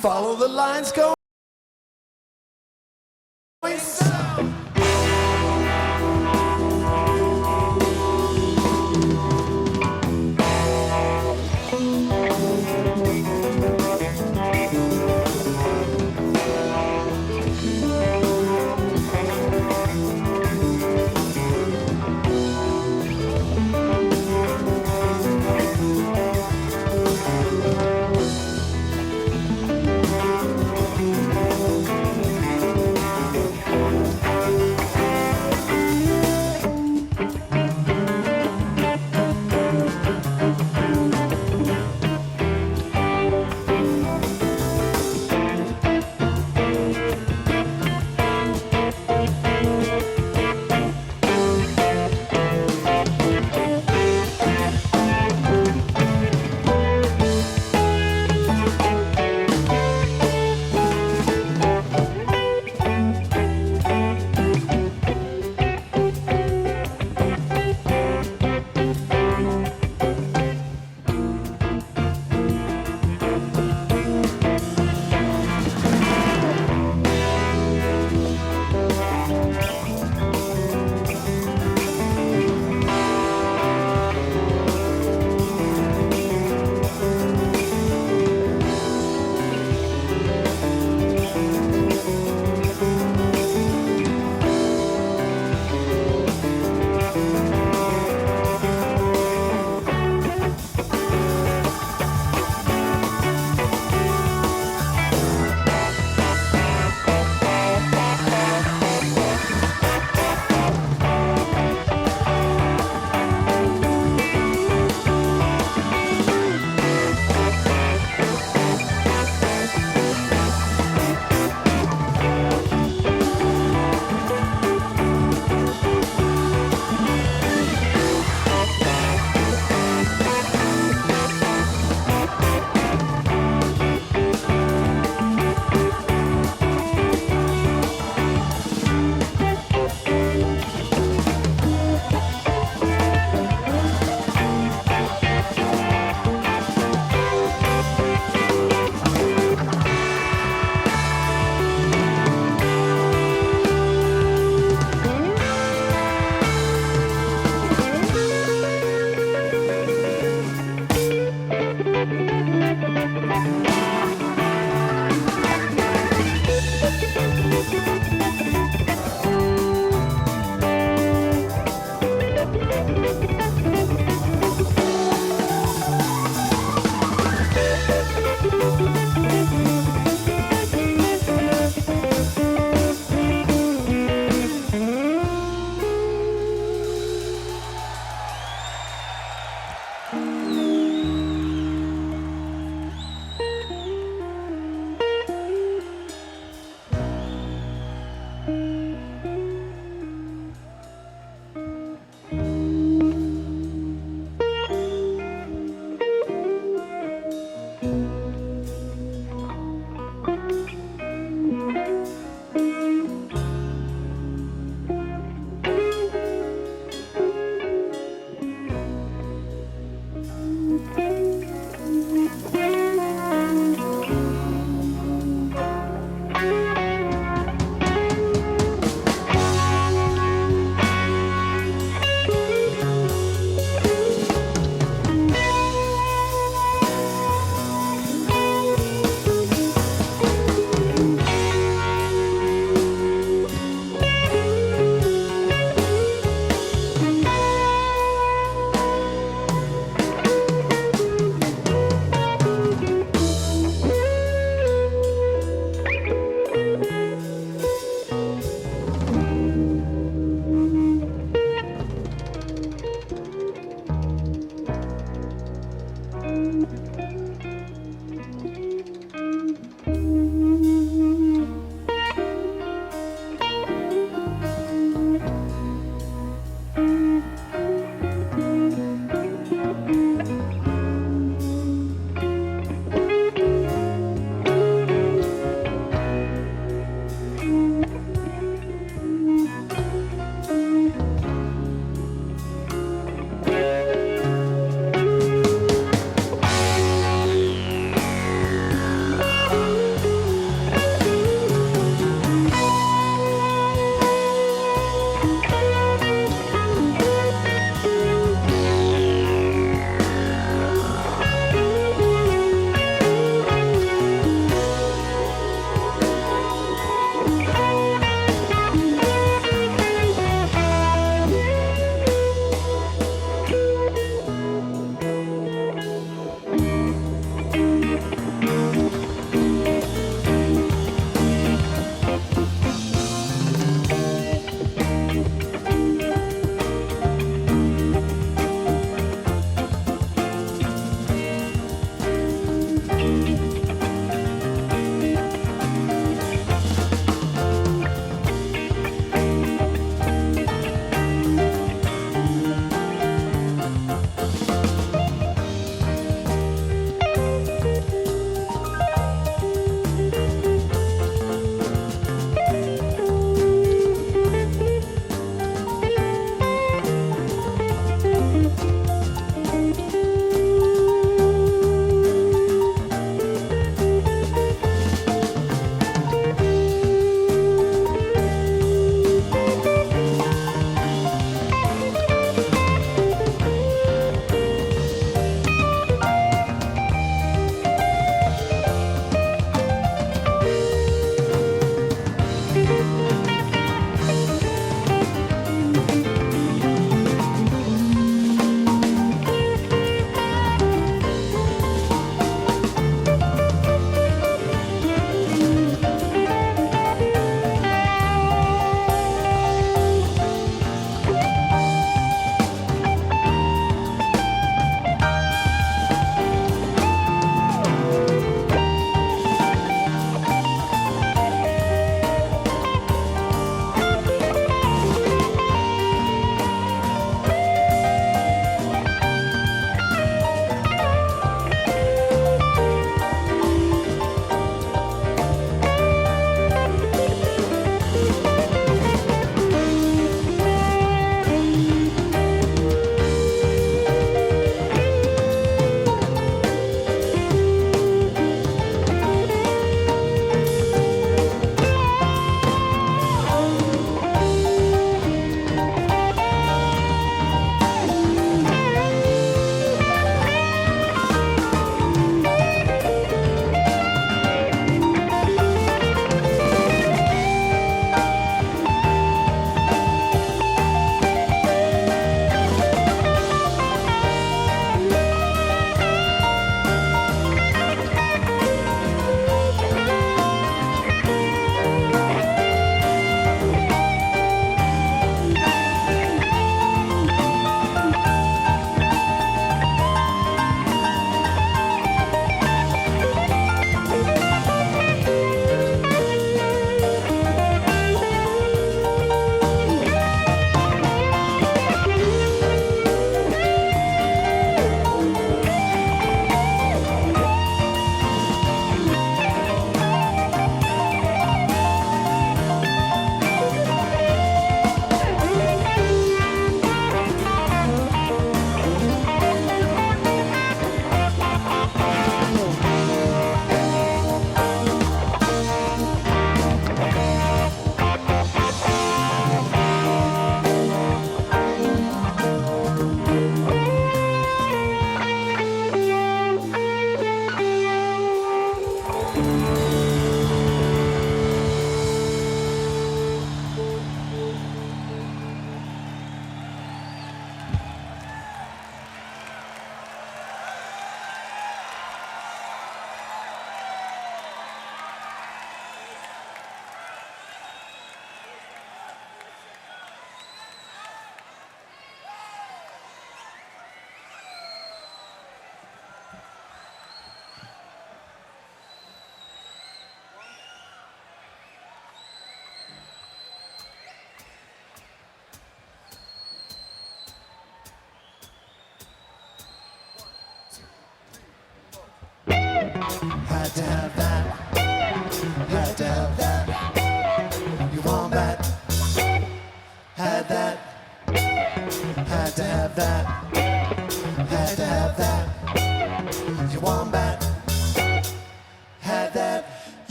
Follow the lines going south.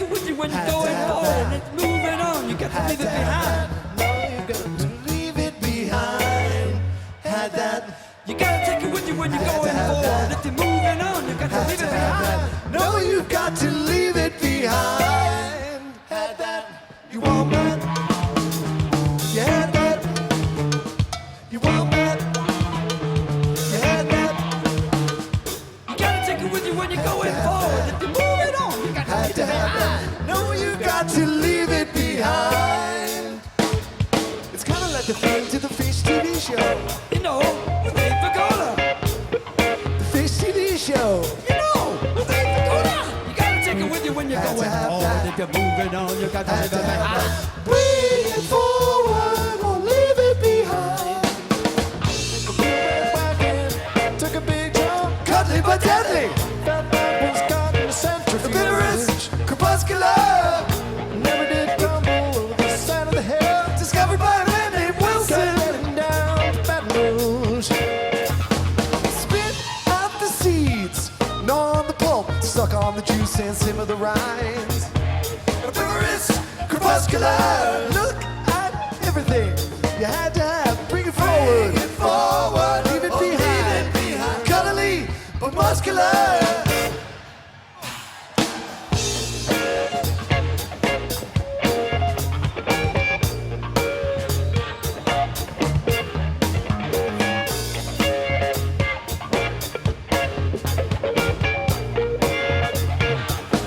it with you when you're going forward. It's moving on, you got to leave it behind. No, you got to leave it behind. Had that. You gotta take it with you when you're going forward. If you're moving on, you got to leave it behind. No, you've got to leave it behind. Had that. You want that? You had that. You want that? You had that. You gotta take it with you when you're going forward. If you're moving on, you got to leave it behind. No, you got to leave it behind. It's kind of like the theme to the Phish TV show. You know, with Abe Vigoda. The Phish TV show. You know, with Abe Vigoda. You gotta take it with you when you're going forward. If you're moving on, you got to leave it behind. Bring it forward, won't leave it behind. The bluebird wagon took a big jump, cuddly but deadly. That man was caught in the centrifuge. The bitterest crepuscular never did tumble over the side of the hill. Discovered by a man named Wilson. Heading down to Baton Rouge. Spit out the seeds, gnaw on the pulp, suck on the juice and simmer the rinds. The bitterest crepuscular. Look at everything you had to have. Bring it forward. Bring it forward. Leave it behind. Cuddly but muscular.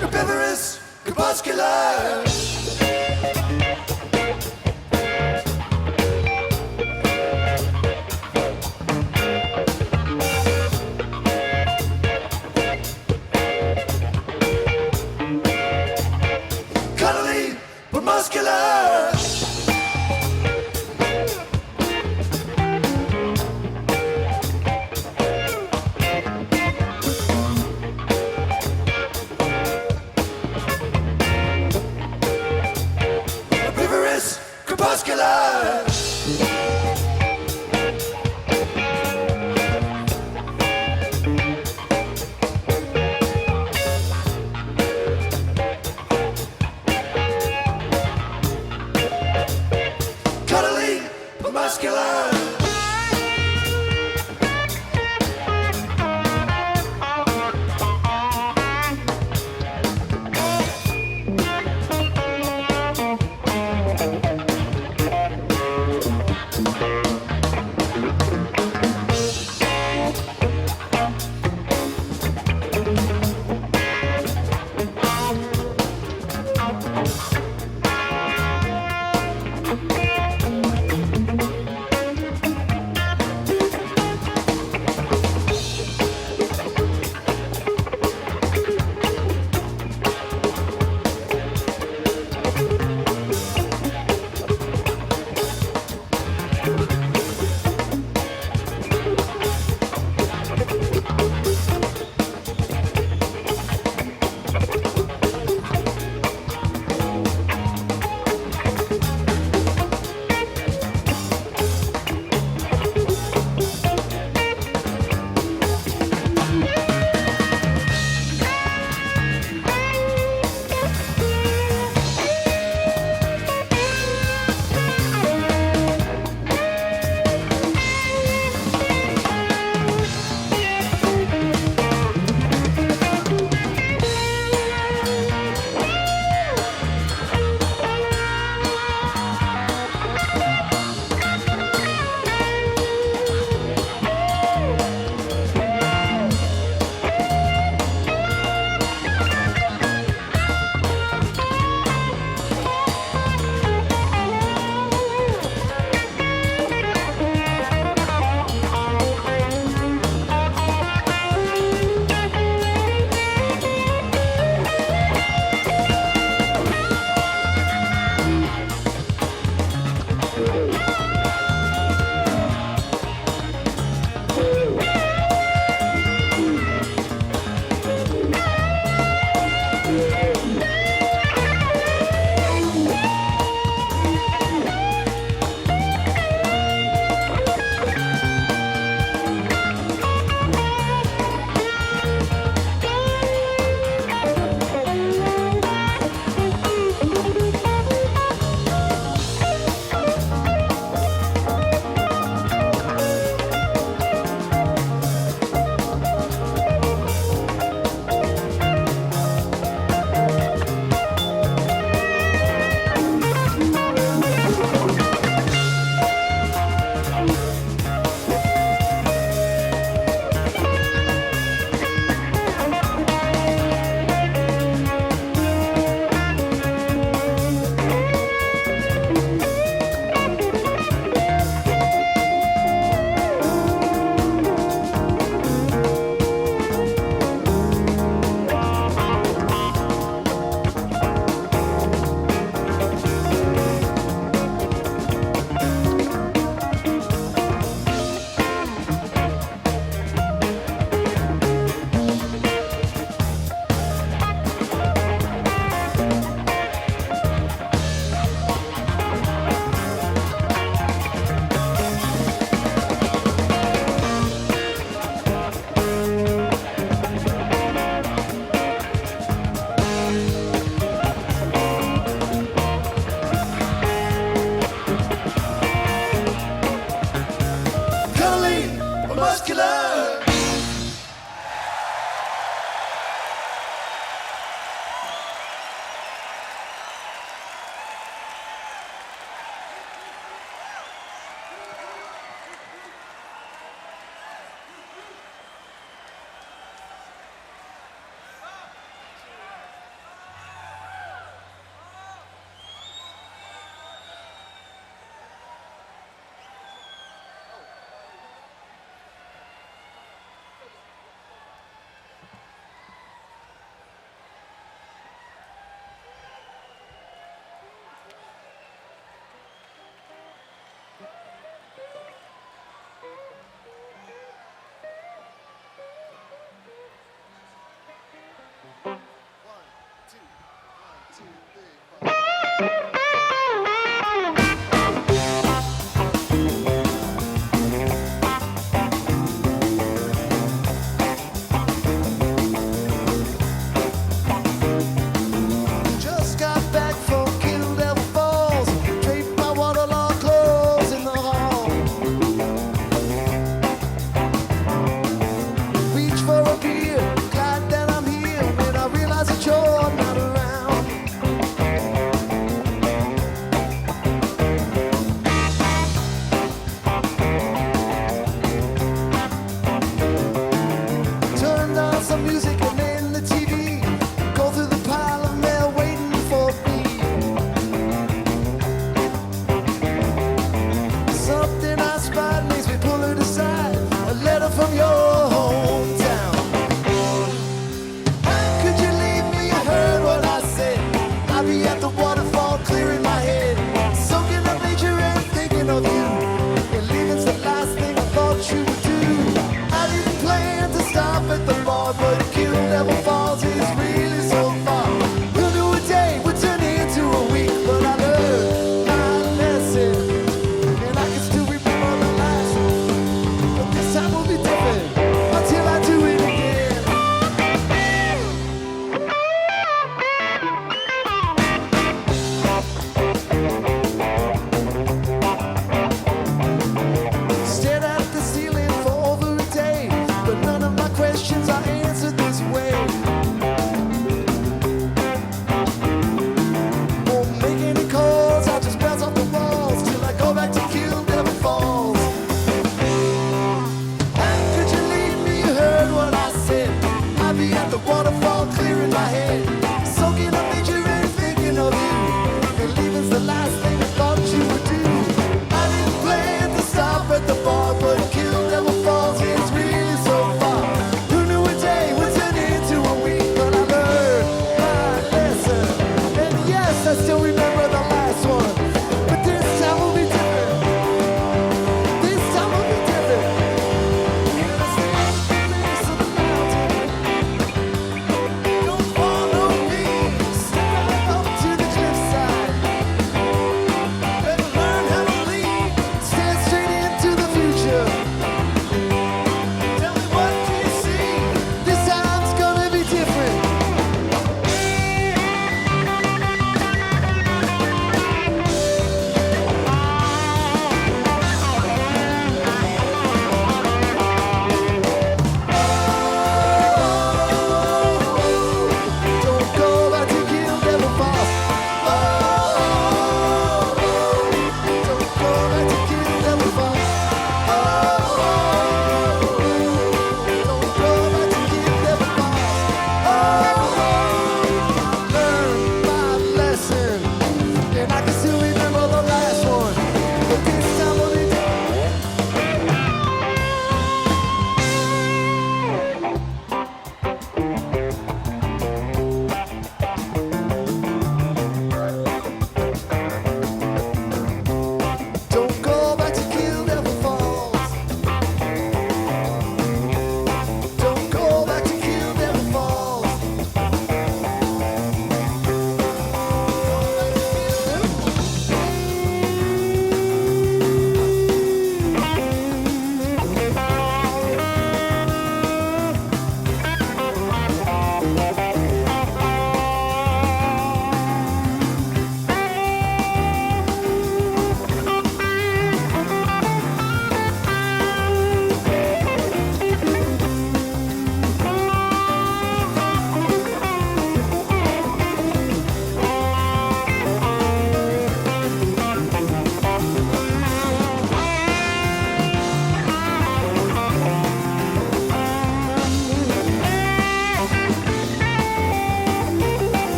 Herbivorous crepuscular. Cuddly but muscular. Herbivorous crepuscular. Just got back from Kill Devil Falls, draped my waterlogged clothes in the hall. Reach for a beer, glad that I'm here when I realize that you're not around. Turned on some music and then the TV. Go through the pile of mail waiting for me. Something I spied makes me pull it aside. A letter from your hometown. How could you leave me? You heard what I said. I'll be at the waterfall clearing my head, soaking up nature and thinking of you. And leaving's the last thing I thought you would do. I didn't plan to stop at the bar, but Kill Devil Falls is really so far. We'll do a day, we'll turn it into a week, but I learned my lesson, and I can still remember the last. But this time will be different until I do it again.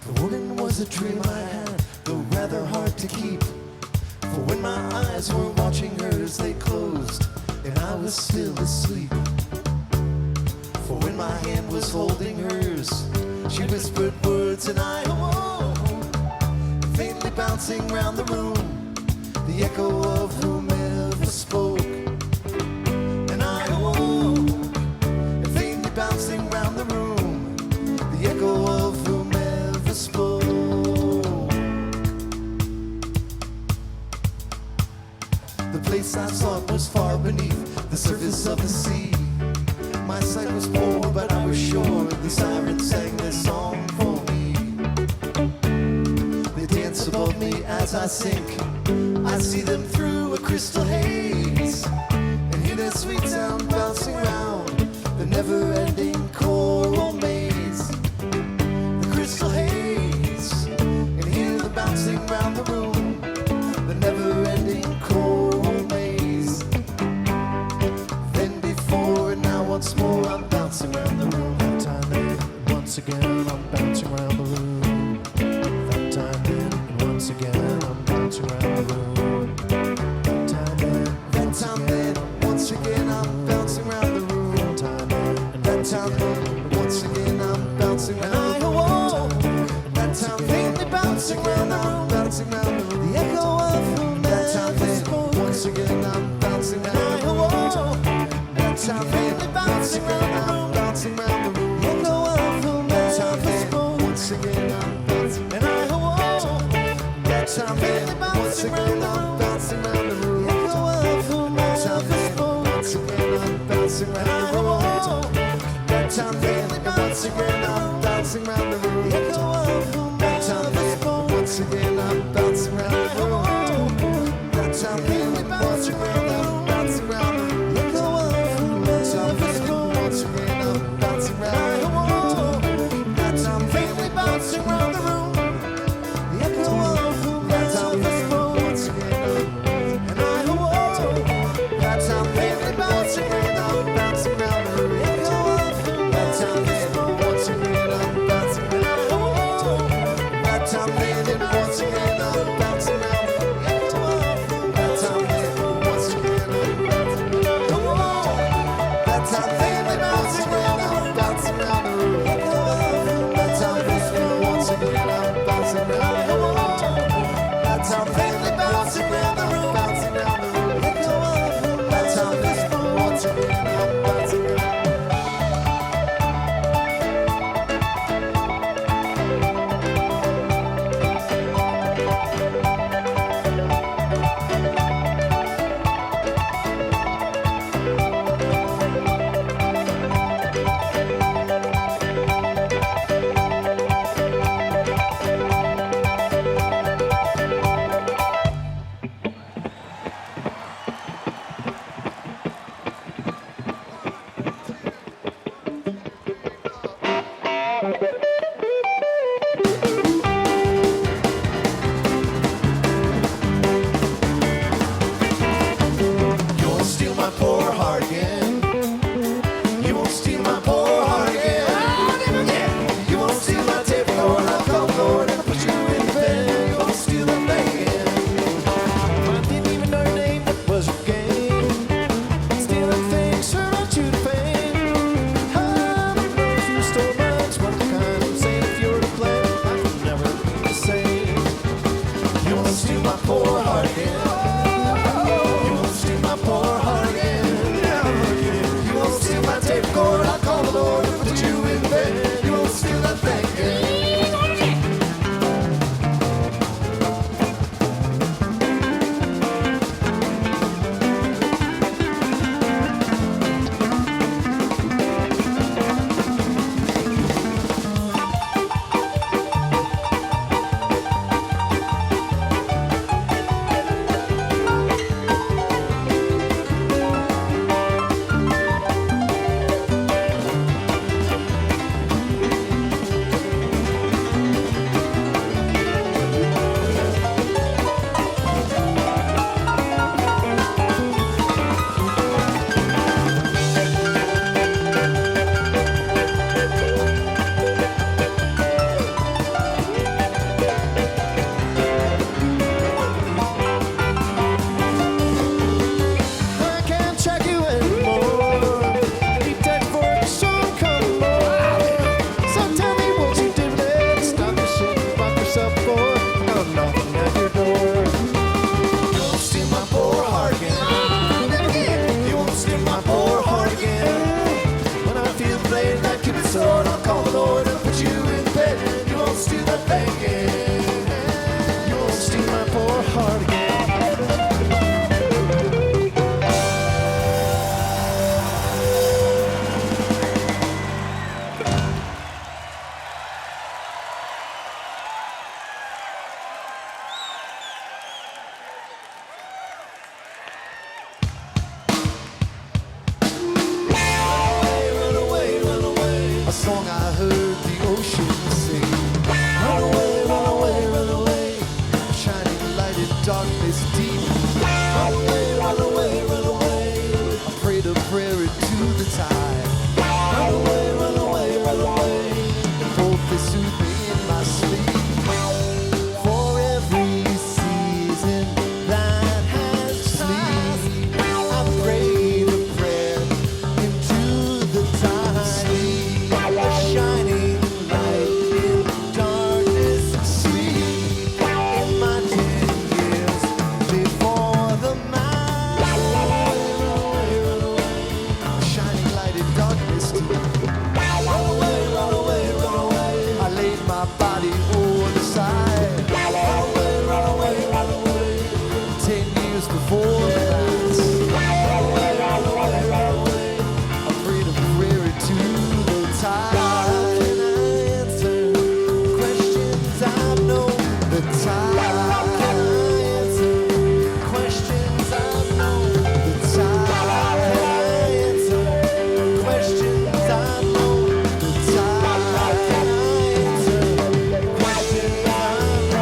The woman was a dream I had, though rather hard to keep. For when my eyes were watching hers, they closed, and I was still asleep. For when my hand was holding hers, she whispered words and I awoke, faintly bouncing round the room, the echo of whomever spoke. And I awoke, faintly bouncing round the room, the echo of whomever spoke. The place I sought was far beneath the surface of the sea. My sight was poor, but I was sure the sirens sang their song for me. They dance above me as I sink. I see them through a crystal haze, and hear their sweet sound bouncing round the never-ending choral maze. The crystal haze, and hear the bouncing round the room, the never-ending choral maze. Then before and now once more I'm bouncing around the room. That time then, once again I'm bouncing around the room. That time then, and once again I'm bouncing around the room. That time then, once again I'm bouncing around the room. That time then, once again I'm bouncing around the room. And I awoke, that time faintly bouncing around the room, bouncing around the room. The echo of whom that time then, once again I'm bouncing around the room. That time faintly bouncing around the room, bouncing around the room. The echo of whom that time then, once again I'm bouncing. And I awoke, that time faintly bouncing around the room, bouncing around the room. The echo of whom that time then, once again I'm bouncing around the room. That time faintly bouncing around the room, bouncing around the room. The echo of whom that time then, once again I'm bouncing around the room. That time faintly bouncing around the room, bouncing around the room. The echo of whom that time then, once again I'm bouncing around the room. That time faintly bouncing around the room. The echo of whom that time then, once again I'm, and I awoke. That time faintly bouncing around the room, bouncing around the room. The echo of whom that time then, once again I'm bouncing around the room. That time then, once again I'm bouncing around the room. my body over the side. Run away, run away, run away. 10 years before the night. Run away, run away, run away. I'm free to ferry to the tide. How can I answer questions I've known the tide? How can I answer questions I've known the tide? How can I answer questions I've known the tide? How can I answer questions I've known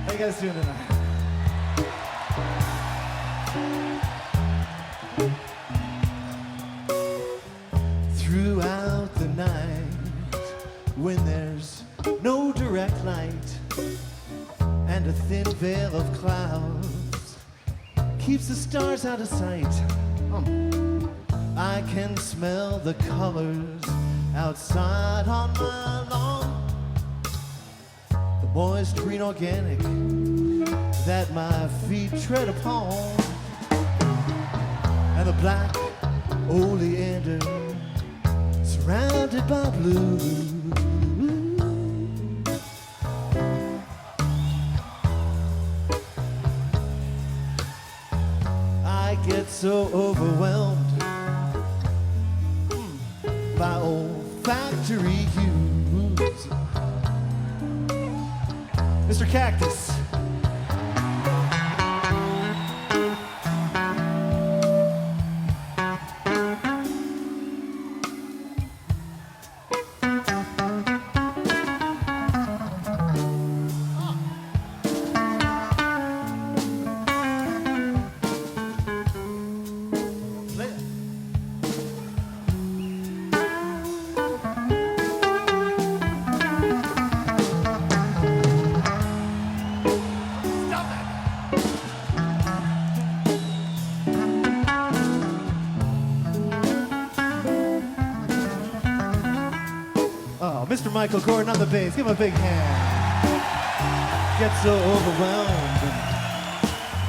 How you guys doing tonight? Throughout the night, when there's no direct light and a thin veil of clouds keeps the stars out of sight, I can smell the colors outside on my lawn. The moist green organic that my feet tread upon, and the black oleander surrounded by blue. I get so overwhelmed by olfactory hues. Mr. Cactus. Mr. Michael Gordon on the bass. Give him a big hand. Get so overwhelmed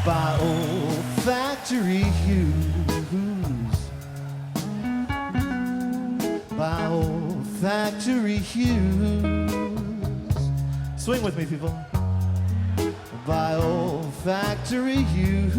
by olfactory hues. By olfactory hues. Swing with me, people. By olfactory hues.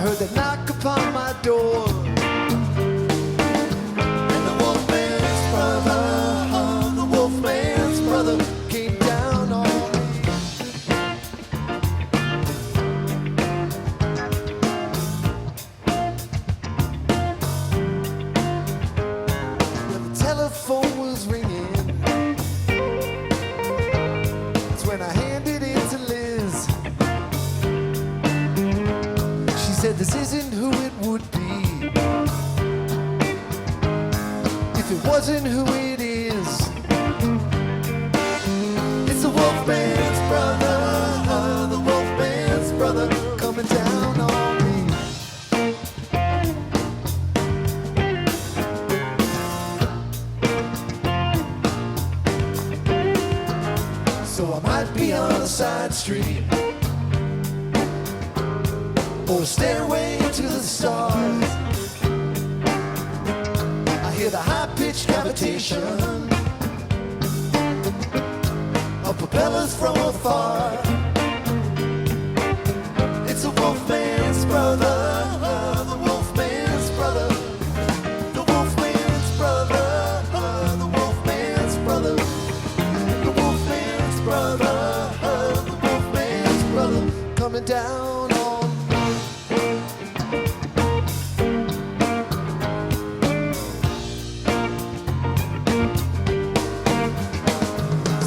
heard the knock upon my door. And the Wolfman's brother, the Wolfman's brother came down on me. When the telephone was ringing, it's when I handed it to Liz. She said this isn't who it would be if it wasn't who it is. It's the Wolfman's brother, the Wolfman's brother coming down on me. So I might be on a side street or a stairway to the stars. I hear the high-pitched cavitation of propellers from afar. It's a Wolfman's brother, the Wolfman's brother, the Wolfman's brother, the Wolfman's brother, the Wolfman's brother, the Wolfman's brother, coming down on me.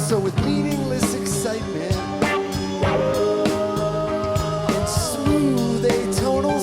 So with meaningless excitement and smooth atonal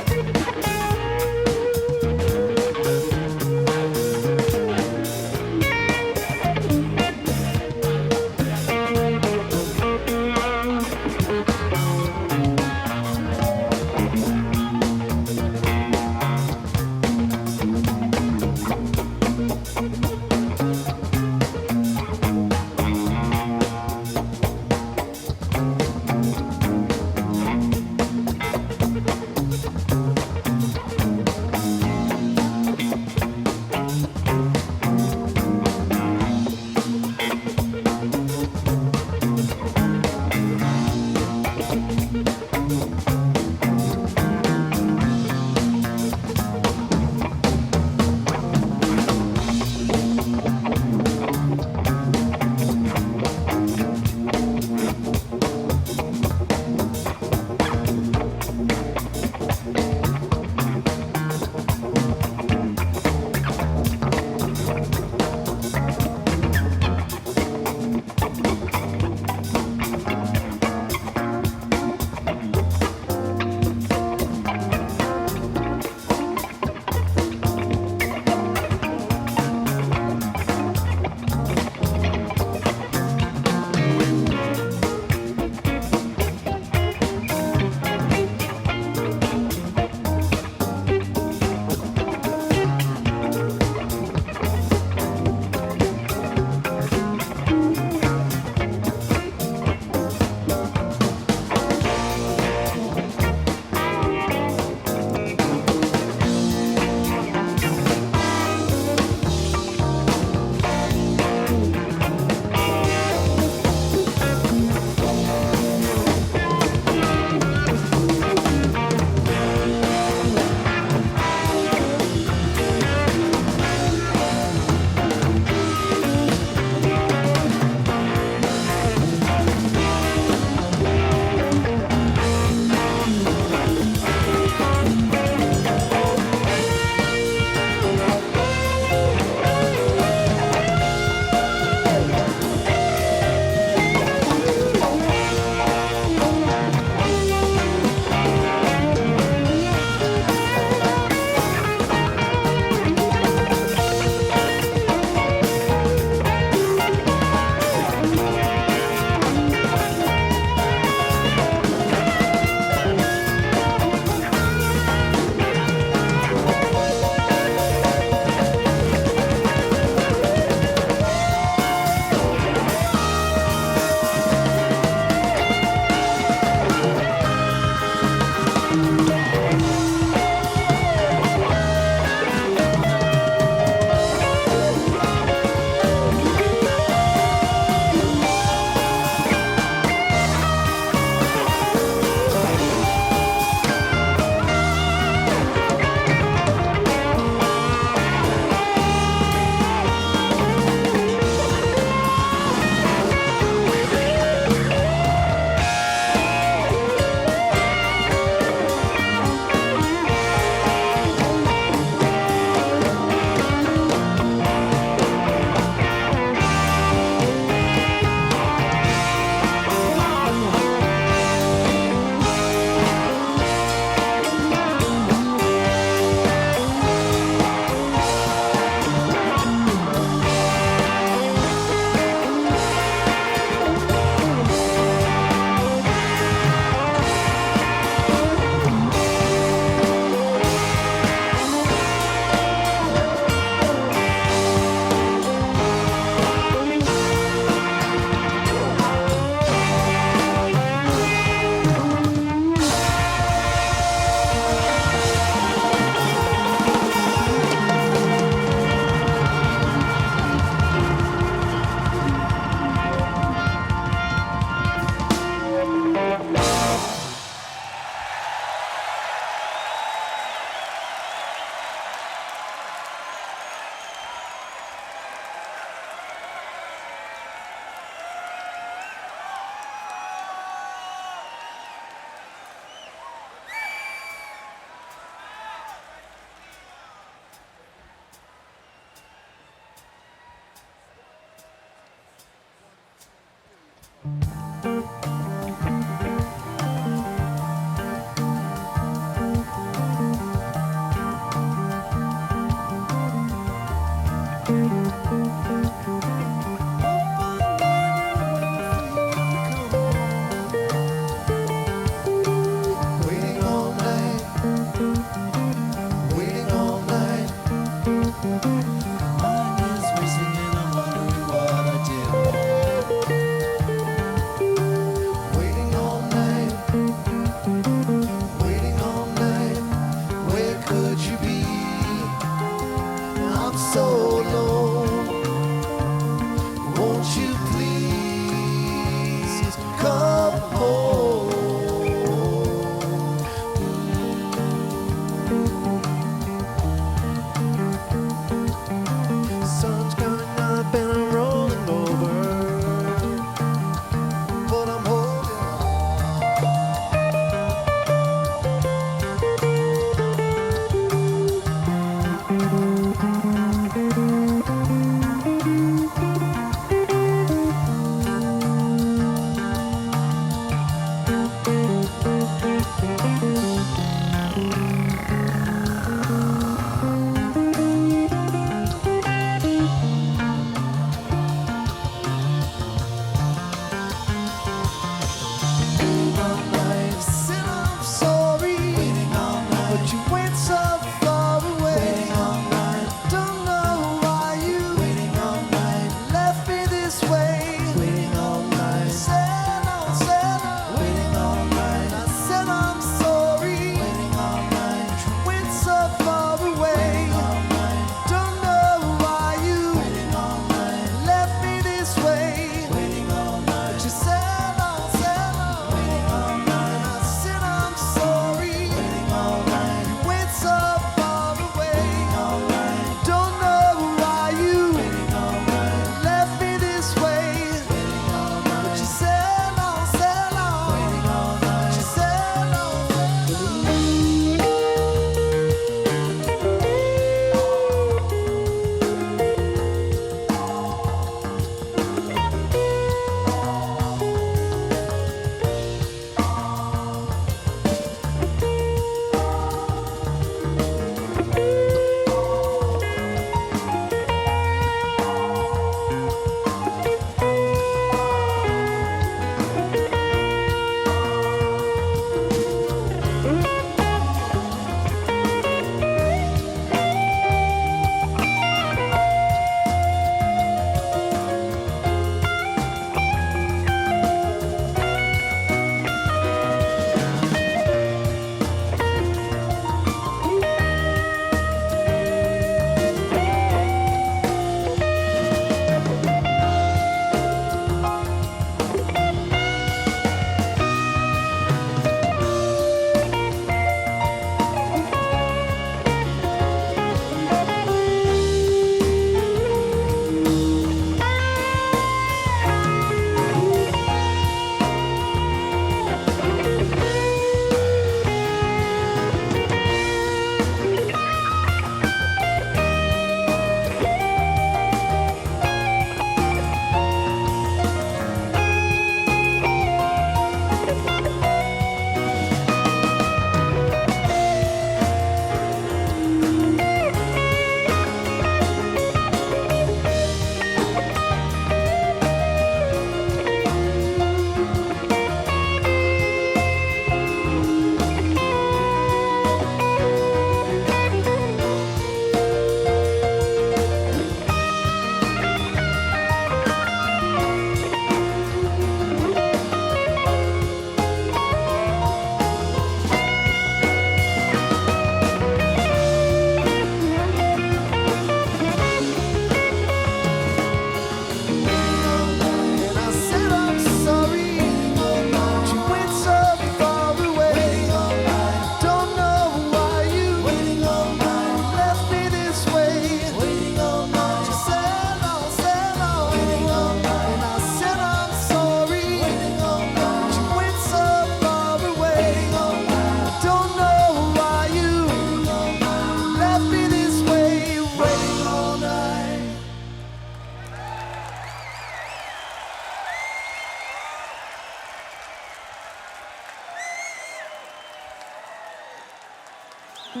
The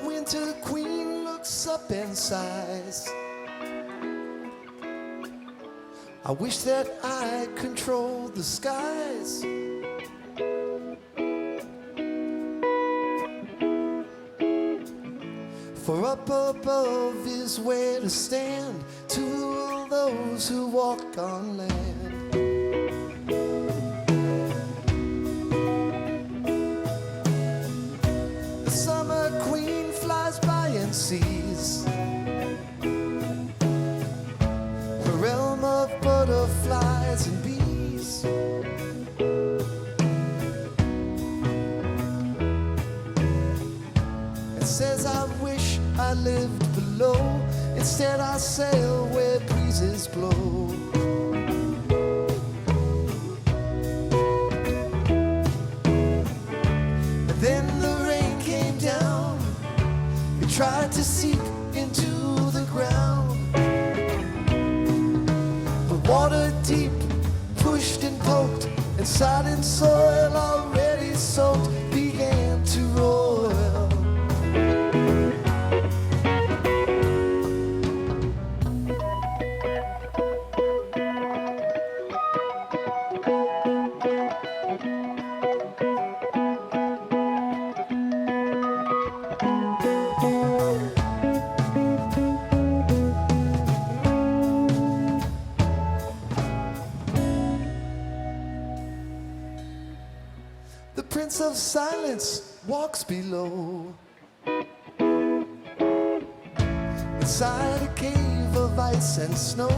Winterqueen looks up and sighs. I wish that I controlled the skies. For up above is where to stand to rule those who walk on land. The summer queen flies by and sees a realm of butterflies and bees. And says, I wish I lived below. Instead I sail where breezes blow. But then the rain came down. It tried to seep into the ground. But water deep pushed and poked, and sodden soil already soaked began to roil. The Prince of Silence walks below, inside a cave of ice and snow.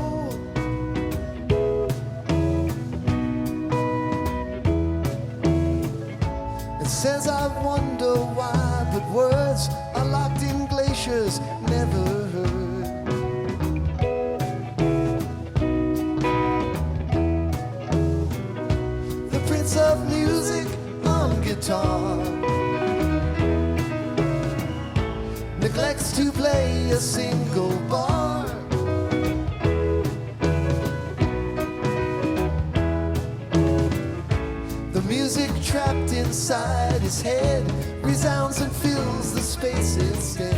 And says, I wonder why, but words are locked in glaciers never heard. The Prince of Music on guitar neglects to play a single bar. The music trapped inside his head resounds and fills the space instead.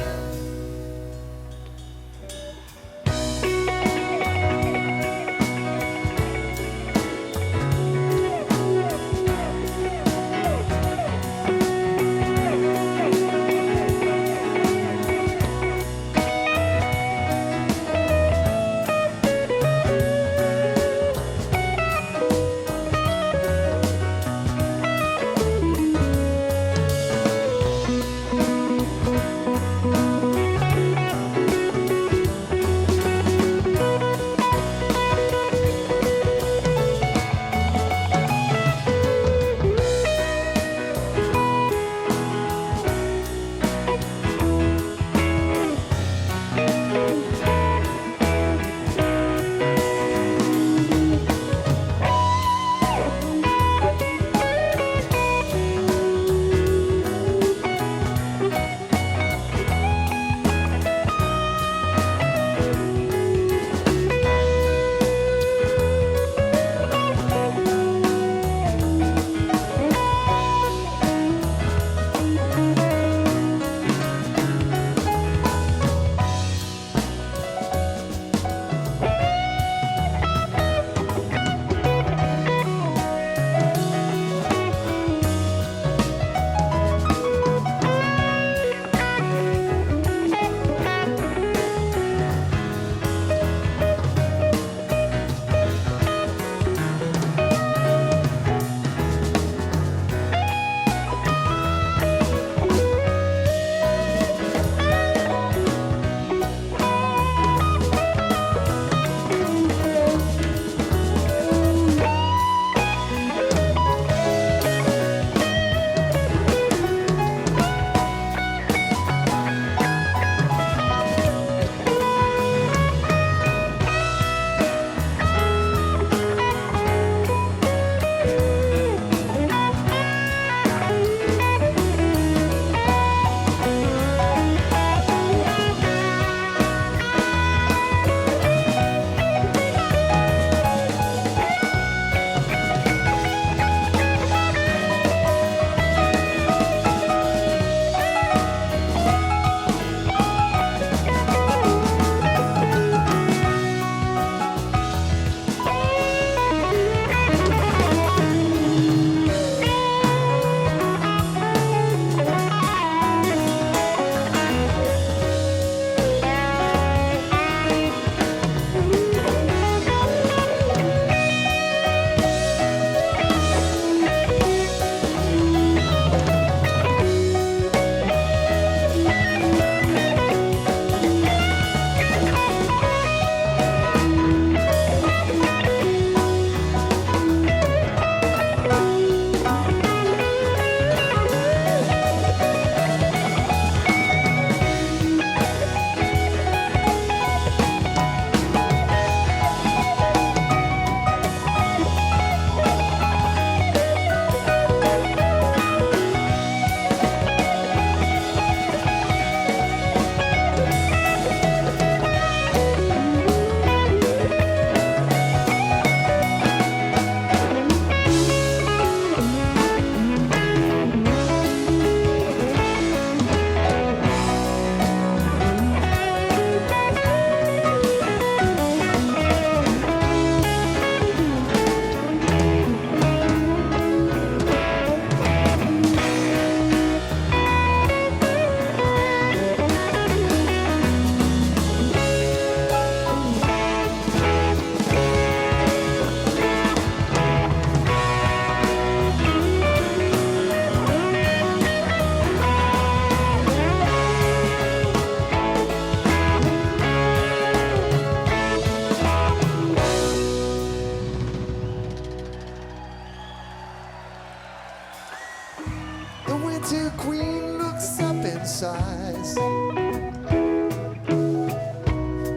Winterqueen looks up and sighs.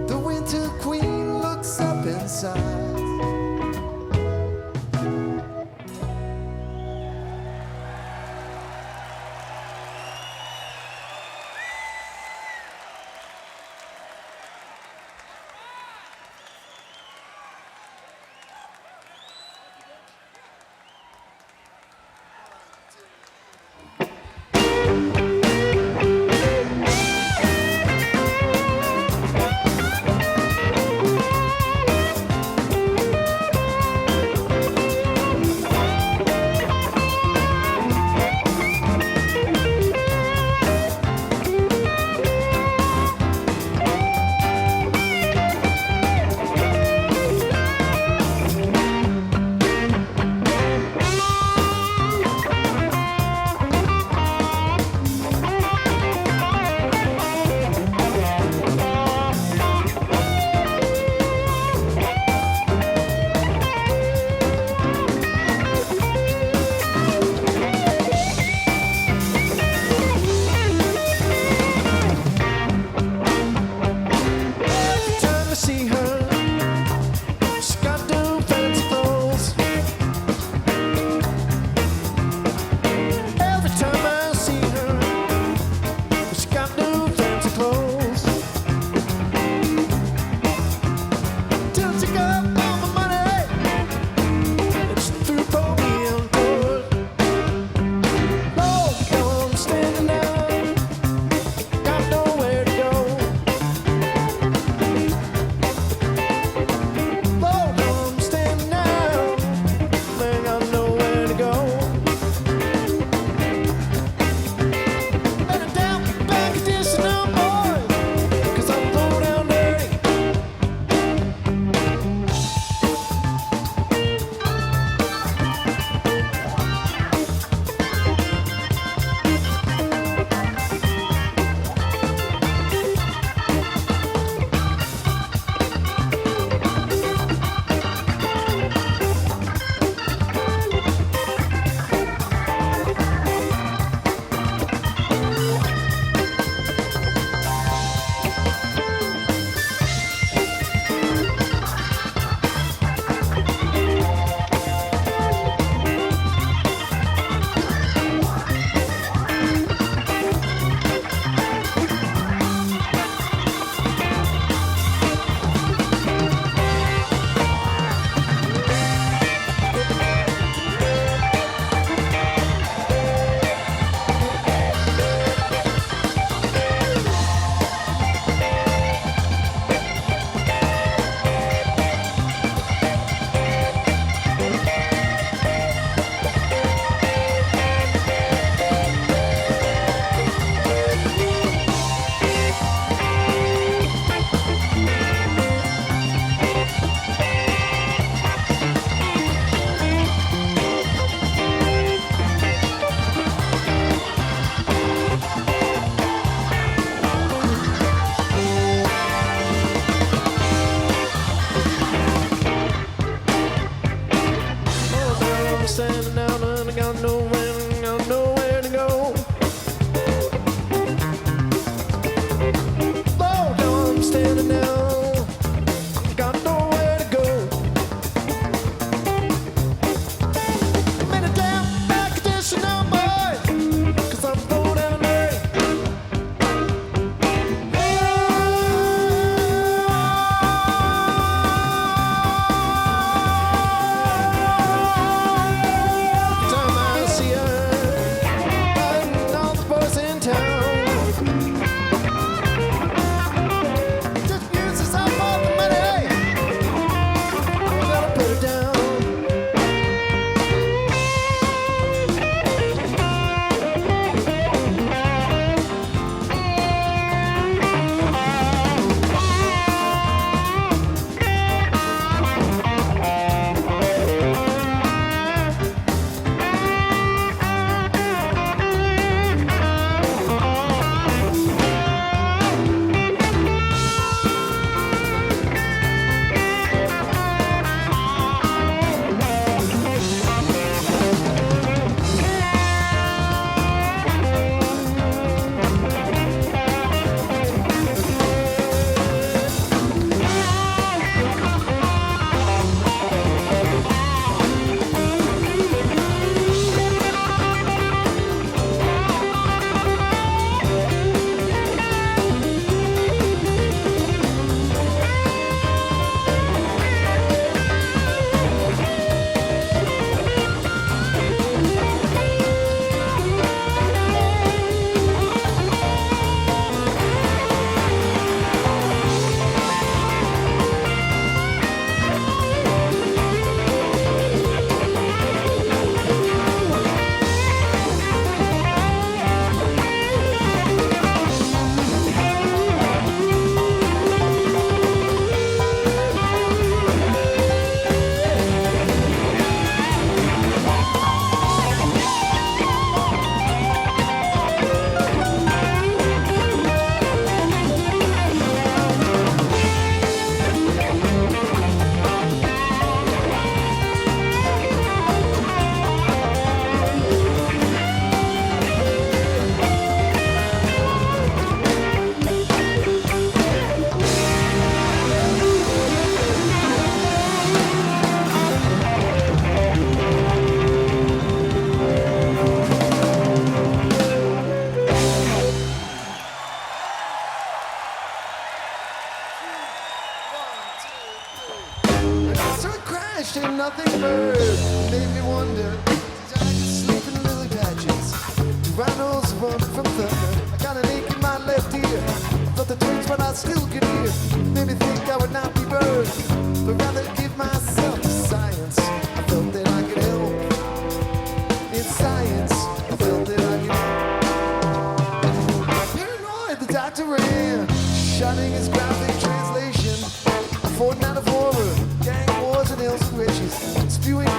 The Winterqueen looks up and sighs.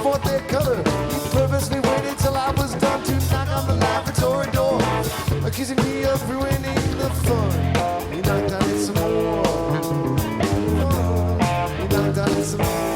forth their color. He purposely waited till I was done to knock on the laboratory door, accusing me of ruining the fun. He knocked on it some more. He knocked on it some more.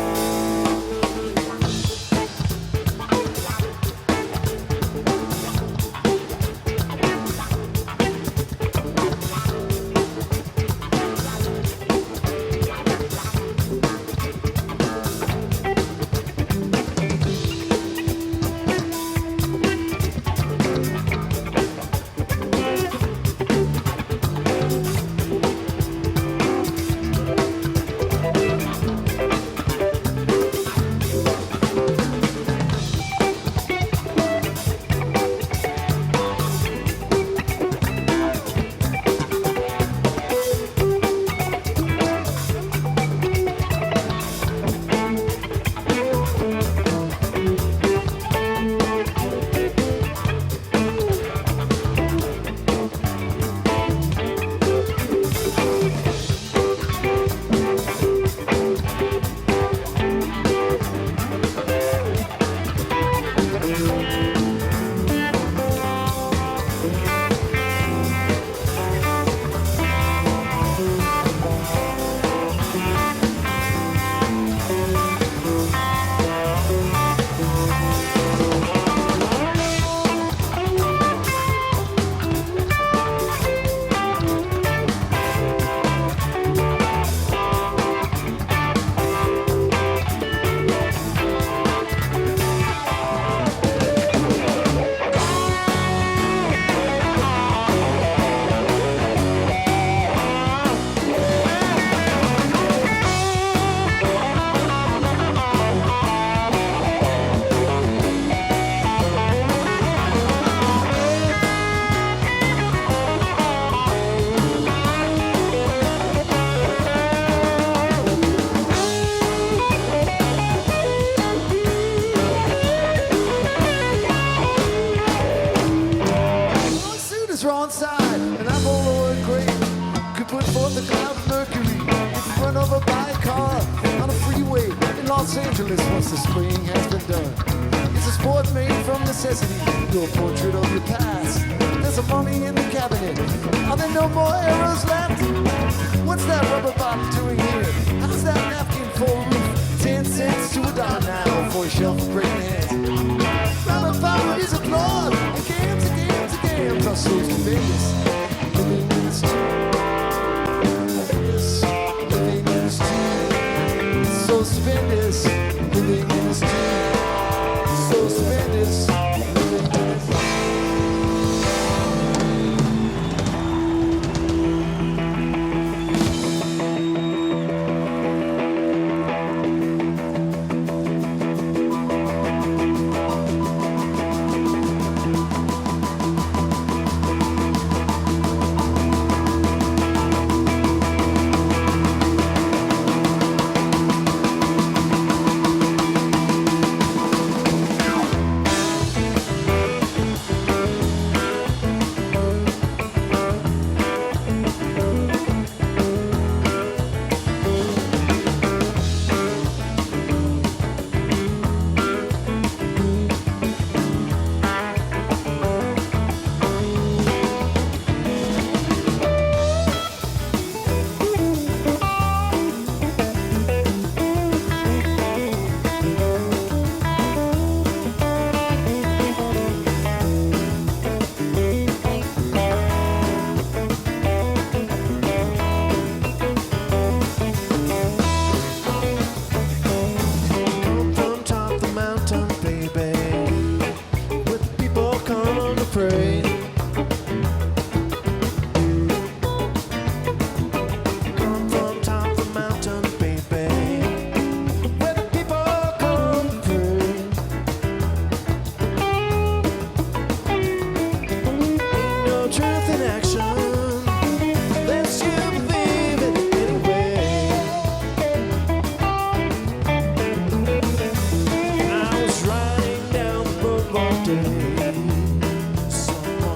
Los Angeles once the spring has been done. It's a sport made from necessity, your portrait of your past. There's a mummy in the cabinet. Are there no more arrows left? What's that rubber bottle doing here? How's that napkin for a roof? 10 cents to a dollar now for a shelf of breaking heads. Rubber power is applaud, and gams are so stupendous. Living in the street. So stupendous, living in the street. So stupendous, living in the street. Someone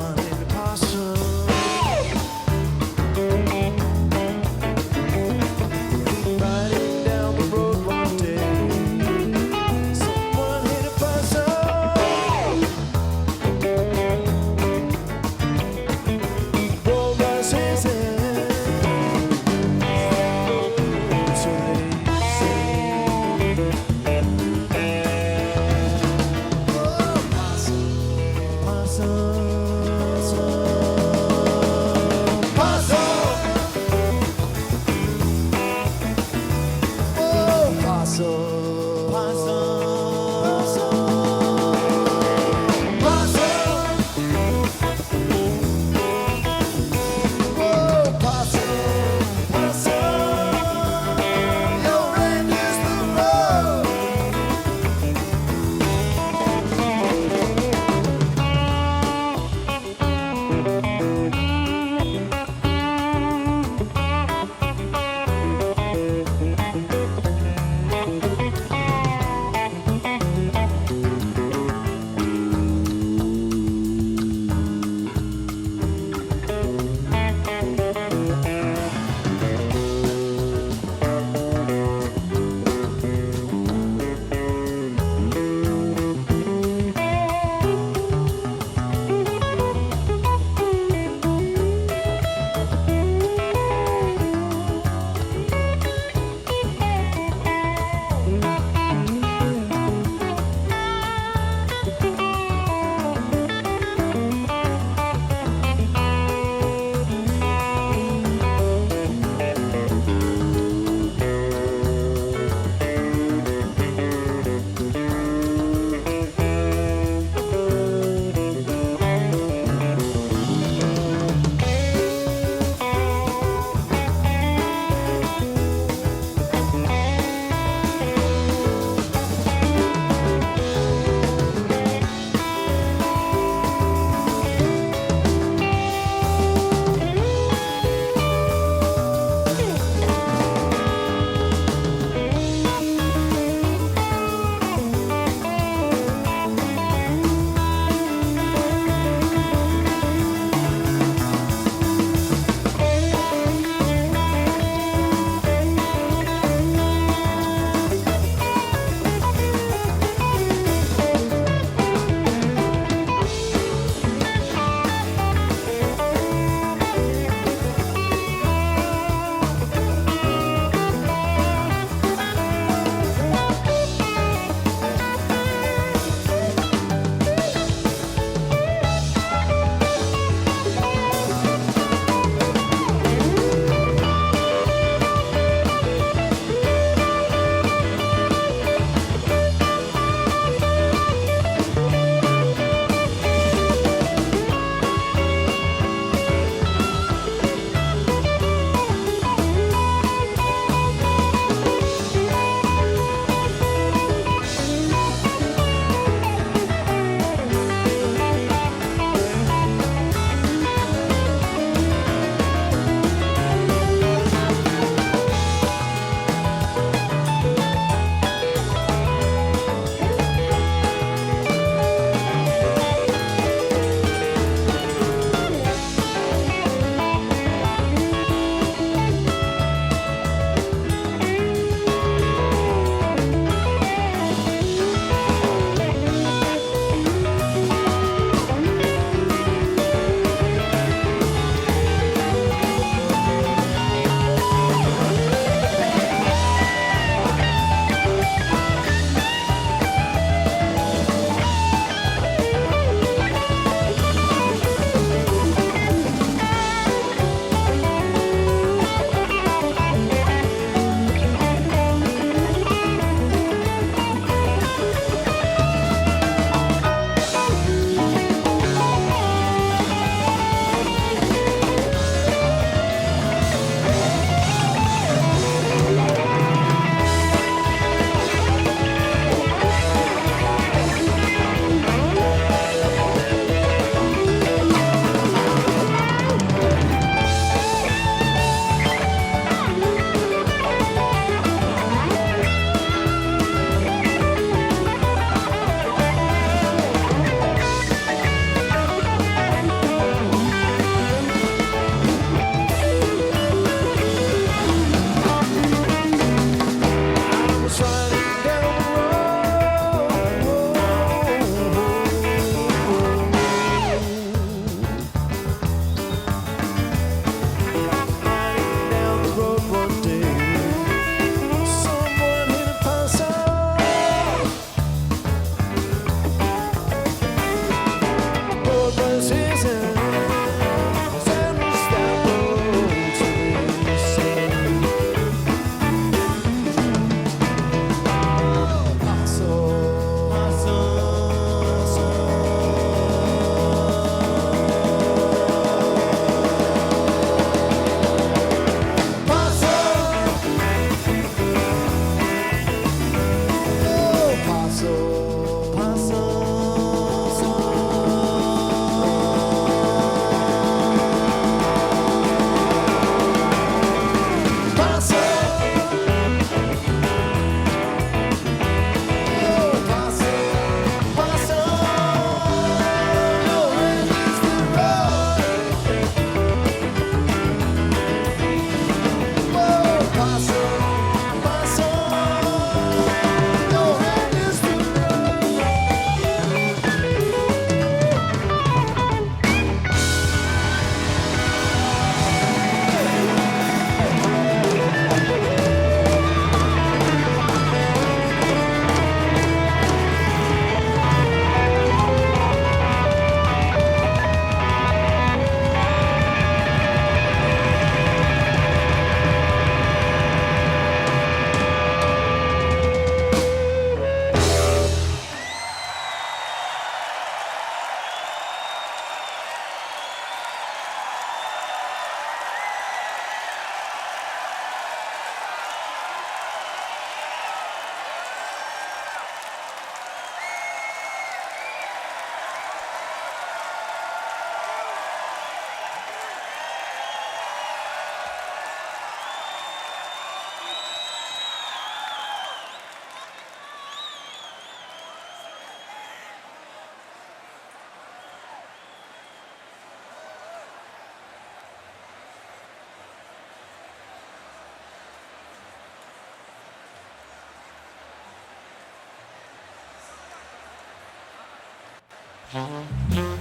Bye.